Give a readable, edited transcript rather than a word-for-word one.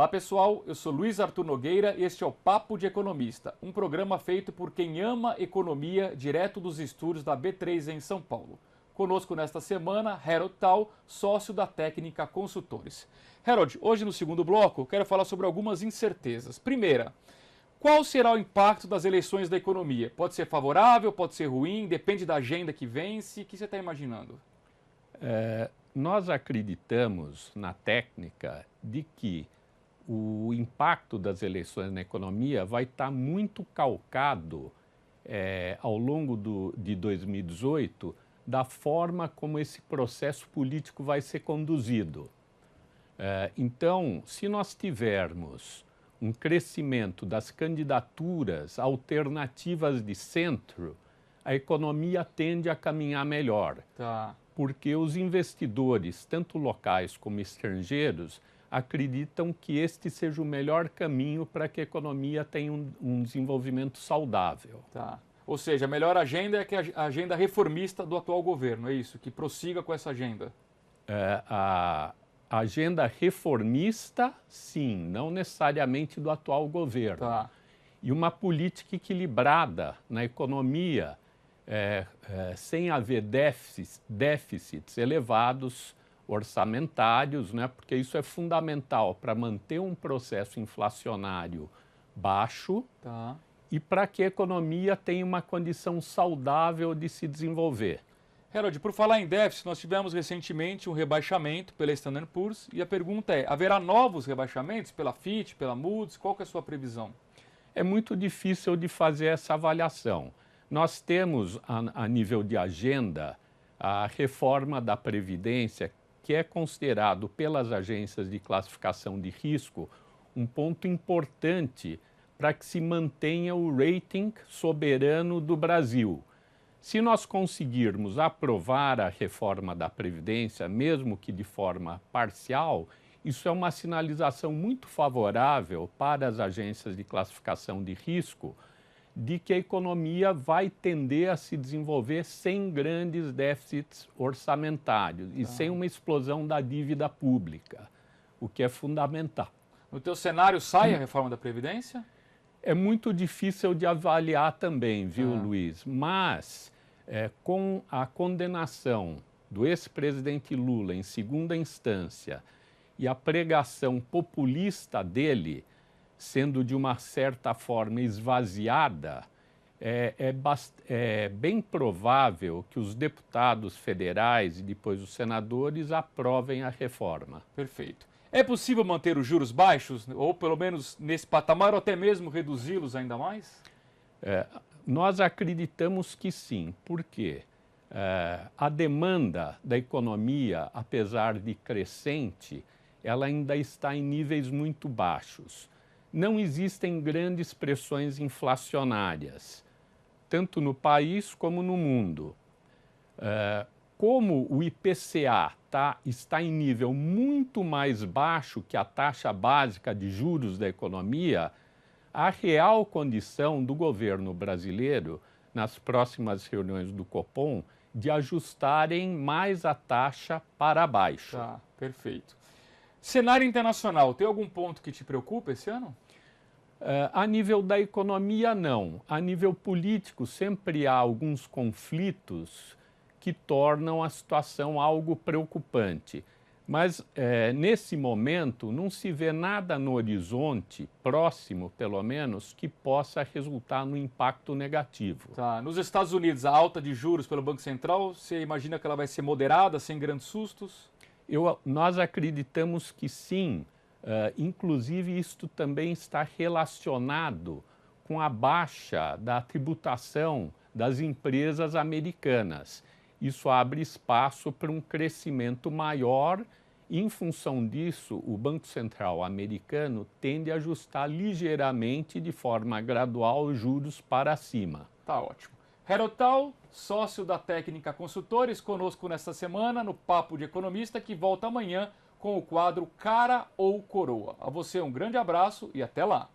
Olá pessoal, eu sou Luiz Arthur Nogueira e este é o Papo de Economista, um programa feito por quem ama economia direto dos estúdios da B3 em São Paulo. Conosco nesta semana, Harold Tal, sócio da Técnica Consultores. Harold, hoje no segundo bloco, quero falar sobre algumas incertezas. Primeira, qual será o impacto das eleições da economia? Pode ser favorável, pode ser ruim, depende da agenda que vence. O que você está imaginando? Nós acreditamos na técnica de que o impacto das eleições na economia vai estar muito calcado ao longo de 2018 da forma como esse processo político vai ser conduzido. Então, se nós tivermos um crescimento das candidaturas alternativas de centro, a economia tende a caminhar melhor. Tá. Porque os investidores, tanto locais como estrangeiros, acreditam que este seja o melhor caminho para que a economia tenha um desenvolvimento saudável. Tá. Ou seja, a melhor agenda é a agenda reformista do atual governo, é isso? Que prossiga com essa agenda? A agenda reformista, sim, não necessariamente do atual governo. Tá. E uma política equilibrada na economia, sem haver déficits elevados orçamentários, né? Porque isso é fundamental para manter um processo inflacionário baixo. Tá. E para que a economia tenha uma condição saudável de se desenvolver. Harold, por falar em déficit, nós tivemos recentemente um rebaixamento pela Standard Poor's e a pergunta é, haverá novos rebaixamentos pela Fitch, pela Moody's? Qual que é a sua previsão? É muito difícil de fazer essa avaliação. Nós temos, a nível de agenda, a reforma da Previdência, que é considerado pelas agências de classificação de risco um ponto importante para que se mantenha o rating soberano do Brasil. Se nós conseguirmos aprovar a reforma da Previdência, mesmo que de forma parcial, isso é uma sinalização muito favorável para as agências de classificação de risco de que a economia vai tender a se desenvolver sem grandes déficits orçamentários e sem uma explosão da dívida pública, o que é fundamental. No teu cenário sai a reforma da Previdência? É muito difícil de avaliar também, viu, Luiz? Mas, com a condenação do ex-presidente Lula em segunda instância e a pregação populista dele sendo de uma certa forma esvaziada, é bem provável que os deputados federais e depois os senadores aprovem a reforma. Perfeito. É possível manter os juros baixos, ou pelo menos nesse patamar, ou até mesmo reduzi-los ainda mais? Nós acreditamos que sim, porque a demanda da economia, apesar de crescente, ela ainda está em níveis muito baixos. Não existem grandes pressões inflacionárias, tanto no país como no mundo. Como o IPCA está em nível muito mais baixo que a taxa básica de juros da economia, a real condição do governo brasileiro, nas próximas reuniões do Copom, de ajustarem mais a taxa para baixo. Tá, perfeito. Cenário internacional, tem algum ponto que te preocupa esse ano? A nível da economia, não. A nível político, sempre há alguns conflitos que tornam a situação algo preocupante. Mas, nesse momento, não se vê nada no horizonte, próximo pelo menos, que possa resultar no impacto negativo. Tá. Nos Estados Unidos, a alta de juros pelo Banco Central, você imagina que ela vai ser moderada, sem grandes sustos? Nós acreditamos que sim. Inclusive, isto também está relacionado com a baixa da tributação das empresas americanas. Isso abre espaço para um crescimento maior e, em função disso, o Banco Central americano tende a ajustar ligeiramente, de forma gradual, os juros para cima. Tá ótimo. Harold Tal, sócio da Técnica Consultores, conosco nesta semana no Papo de Economista, que volta amanhã com o quadro Cara ou Coroa. A você um grande abraço e até lá!